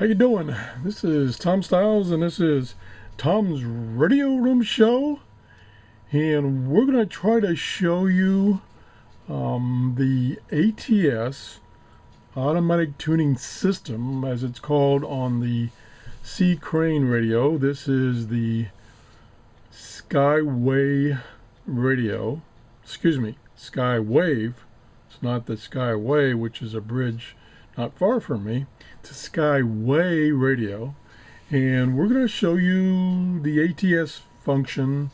How you doing? This is Tom Styles, and this is Tom's Radio Room Show, and we're going to try to show you the ATS Automatic Tuning System, as it's called on the CCrane radio. This is the Skywave radio. Skywave. It's not the Skyway, which is a bridge not far from me. To Skywave radio, and we're going to show you the ATS function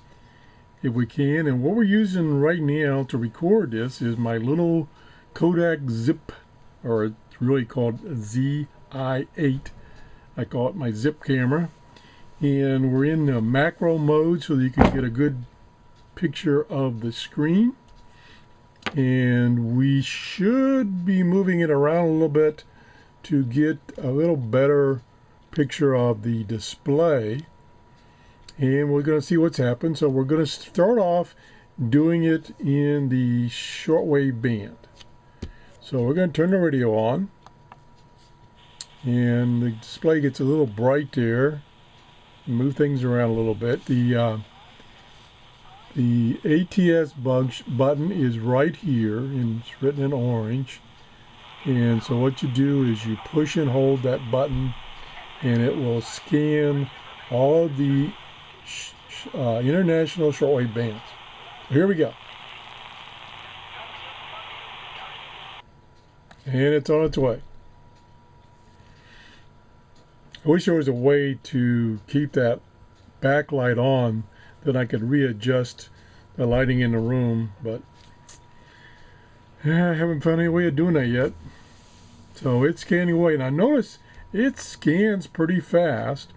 if we can. And what we're using right now to record this is my little Kodak Zip, or it's really called ZI8. I call it my Zip camera, and we're in the macro mode so that you can get a good picture of the screen, and we should be moving it around a little bit to get a little better picture of the display. And we're going to see what's happened. So we're going to start off doing it in the shortwave band. So we're going to turn the radio on, and the display gets a little bright there. Move things around a little bit. The ATS button is right here, and it's written in orange. And so what you do is you push and hold that button, and it will scan all of the international shortwave bands. Here we go. And it's on its way. I wish there was a way to keep that backlight on, that I could readjust the lighting in the room, but I haven't found any way of doing that yet. So it's scanning away, and I notice it scans pretty fast,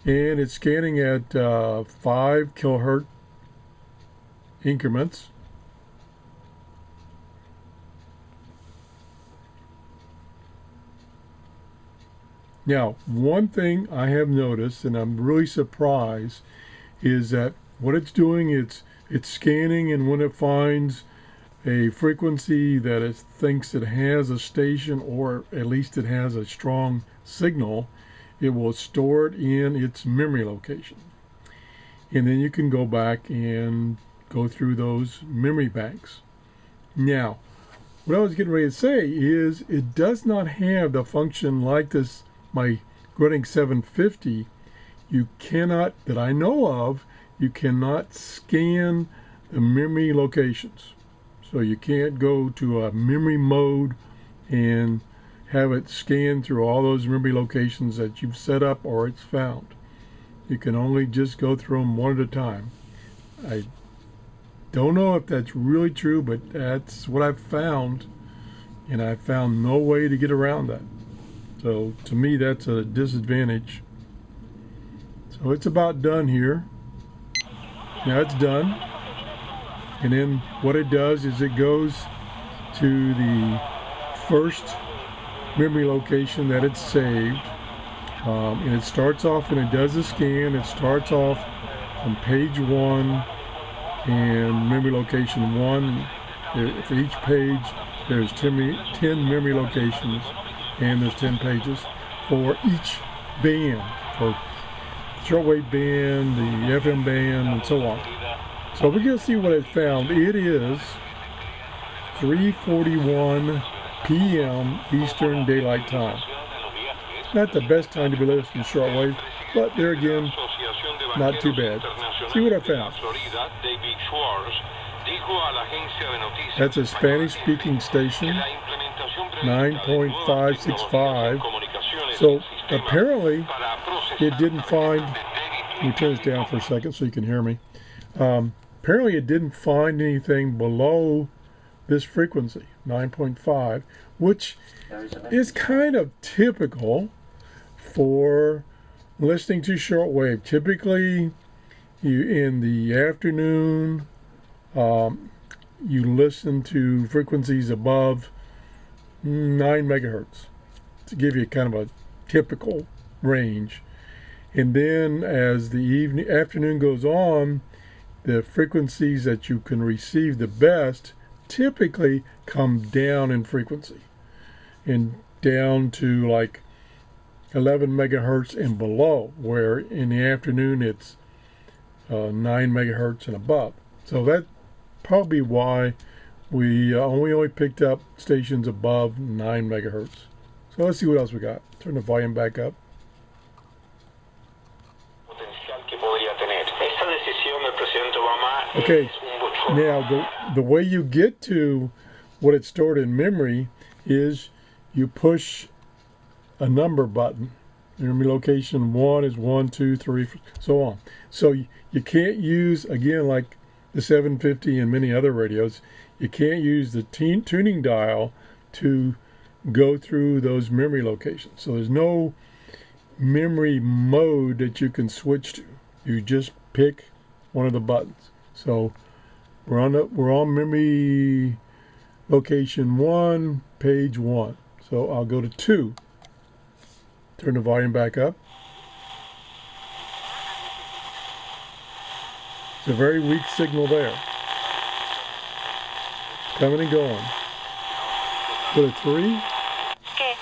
and it's scanning at 5 kilohertz increments. Now, one thing I have noticed, and I'm really surprised, is that what it's doing, it's scanning, and when it finds a frequency that it thinks it has a station, or at least it has a strong signal, it will store it in its memory location. And then you can go back and go through those memory banks. Now, what I was getting ready to say is it does not have the function like this, my Grunting 750. You cannot, that I know of, you cannot scan the memory locations. So you can't go to a memory mode and have it scan through all those memory locations that you've set up or it's found. You can only just go through them one at a time. I don't know if that's really true, but that's what I've found, and I found no way to get around that. So to me, that's a disadvantage. So it's about done here. Now it's done. And then what it does is it goes to the first memory location that it's saved. And it starts off, and it does a scan. It starts off on page 1 and memory location 1. For each page, there's 10 memory locations, and there's 10 pages for each band, for shortwave band, the FM band, and so on. So we're going to see what it found. It is 3:41 p.m. Eastern Daylight Time. Not the best time to be listening to shortwave, but there again, not too bad. See what I found. That's a Spanish-speaking station, 9.565. So apparently it didn't find, let me turn this down for a second so you can hear me. Apparently it didn't find anything below this frequency, 9.5, which is kind of typical for listening to shortwave. Typically, in the afternoon, you listen to frequencies above 9 megahertz to give you kind of a typical range. And then as the afternoon goes on, the frequencies that you can receive the best typically come down in frequency, and down to like 11 megahertz and below, where in the afternoon it's 9 megahertz and above. So that's probably why we only picked up stations above 9 megahertz. So let's see what else we got. Turn the volume back up. Okay, now the way you get to what it's stored in memory is you push a number button. Memory location 1 is 1, 2, 3, so on. So you can't use, again, like the 750 and many other radios, you can't use the tuning dial to go through those memory locations. So there's no memory mode that you can switch to. You just pick one of the buttons. So we're on memory location 1, page 1. So I'll go to 2. Turn the volume back up. It's a very weak signal there. Coming and going. Go to 3. Que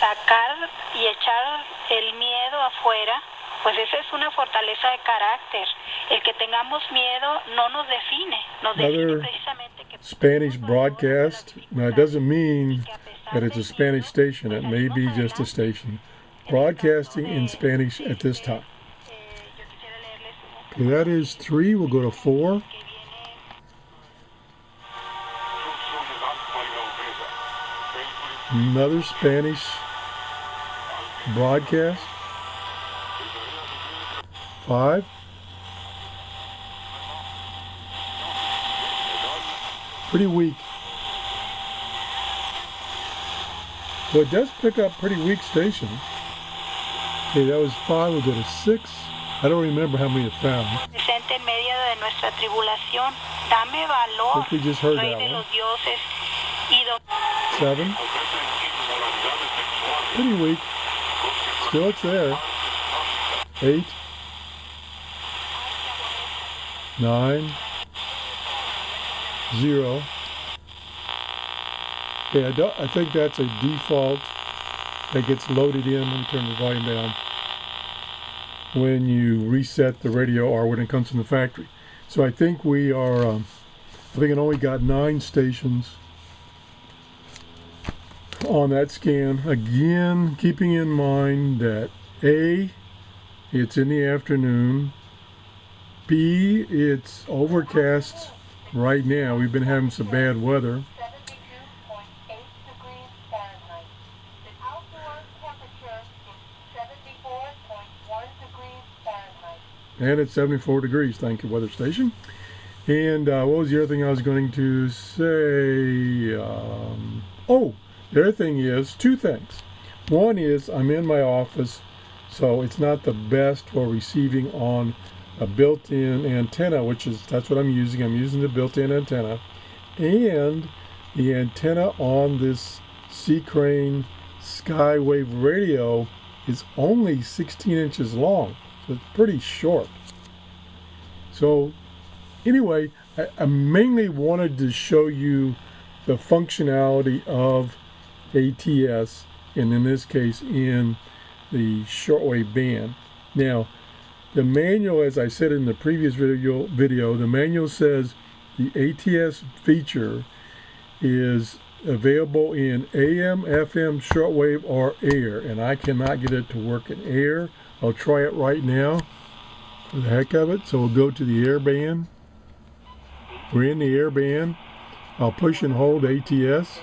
sacar y echar el miedo afuera, pues esa es una fortaleza de carácter. El que tengamos miedo no nos define. Nos define precisamente que Spanish broadcast. Now it doesn't mean that it's a Spanish station. It may be just a station broadcasting in Spanish at this time. Okay, that is 3. We'll go to 4. Another Spanish broadcast. 5. Pretty weak. So it does pick up pretty weak stations. Okay, that was 5. We'll go to 6. I don't remember how many it found. Presente en medio de nuestra tribulación, dame valor, I think we just heard Rey that de one. los dioses, y 7. Pretty weak. Still it's there. 8. 9. 0. Okay, I think that's a default that gets loaded in. Let me turn the volume down when you reset the radio or when it comes from the factory. So I think we are, I think it only got 9 stations on that scan. Again, keeping in mind that A, it's in the afternoon. B, it's overcast right now. We've been having some bad weather. And it's 74 degrees. Thank you, weather station. And what was the other thing I was going to say? Oh, the other thing is 2 things. One is I'm in my office, so it's not the best for receiving on a built-in antenna, that's what I'm using. I'm using the built-in antenna. And the antenna on this CCrane Skywave radio is only 16 inches long. So it's pretty short. So anyway, I mainly wanted to show you the functionality of ATS, and in this case in the shortwave band. Now the manual, as I said in the previous video, the manual says the ATS feature is available in AM, FM, shortwave, or air, and I cannot get it to work in air. I'll try it right now for the heck of it. So we'll go to the air band. We're in the air band. I'll push and hold ATS.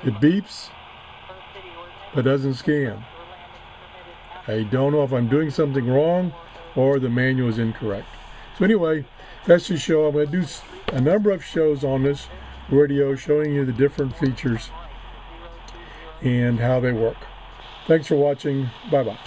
It beeps, but doesn't scan. I don't know if I'm doing something wrong or the manual is incorrect. So anyway, that's the show. I'm going to do a number of shows on this radio showing you the different features and how they work. Thanks for watching. Bye-bye.